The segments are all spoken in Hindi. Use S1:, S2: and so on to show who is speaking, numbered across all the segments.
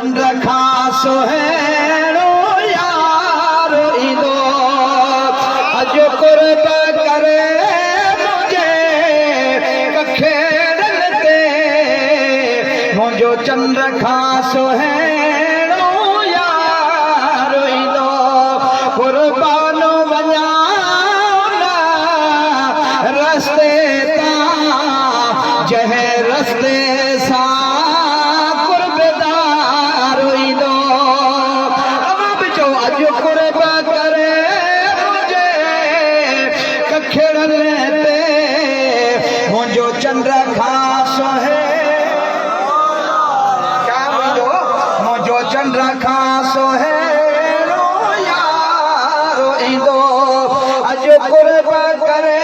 S1: चंद्र खासो है यार ईदो अज कुर्ब करे मुझे कखेड़ते मुझो चंद्र खासो है यार ईदो कुर्बानो वञा रस्ते जह रस्ते सा कुर्बदार ईदो अब जो अज कुर्ब करे मुझे कखेड़न ते मुझो चंद्र खासो है क्या मुझो चंद्र खासो है यार ईदो अज कुर्ब करे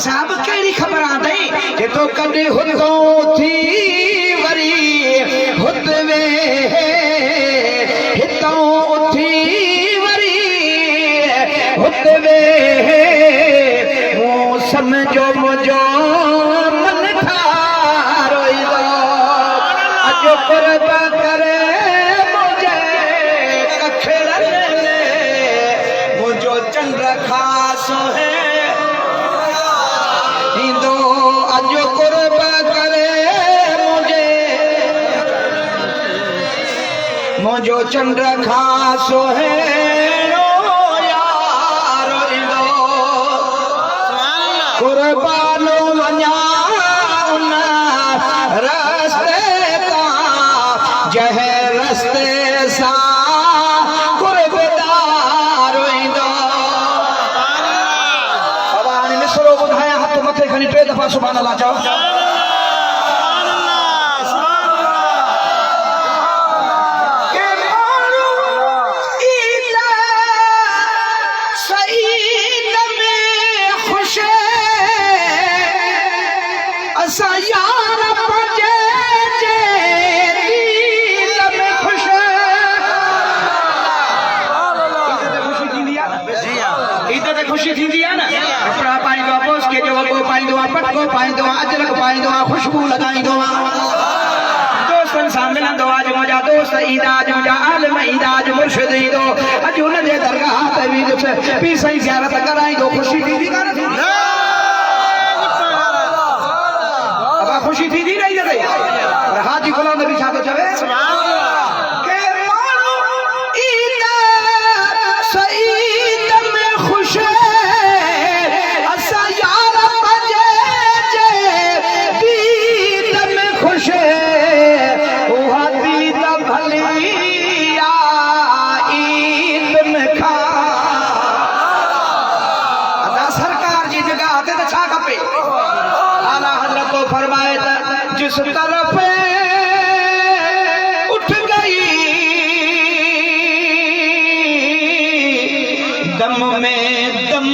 S1: साहब कहिड़ी खबर आंदई जे तो कॾहिं हुतो थी वरी हुतवे हितों उथी वरी हुतवे मूं समझो मुंहिंजो मन ठारो ईदो अज कुर्ब करे मुझे कखेड़न मुंहिंजो चंद्र खासो है अज कुर्ब करे मुझे मुझो चंद्र खासो है यार ईदो कुर्बानो वञा उन रस्ते ता जह रस्ते सा कुर्बदार ईदो बाबा हाणे मिसरो ॿुधायां हथ मथे खणी 3 दफ़ा सुभान अल्लाह चओ खुशी थी ना कपड़ा पाईंदो पोस के जो वॻो पाईंदो पटको पाईंदो अजरक पाईंदो खुशबू लगाईंदो दोस्तन सां मिलंदो आज मुंहिंजा दोस्त ईंदा आज मुंहिंजा आलिम ईंदा आज मुर्शिद ईंदो अॼु हुन जे दरगाह ते बि पीर साईं ज़ियारत कराईंदो खुशी थींदी कान थींदी अब खुशी थींदी नहीं जॾहिं पर हाजी गुलाम नबी छा थो चवे फरमाए जिस तरफ उठ गई दम में दम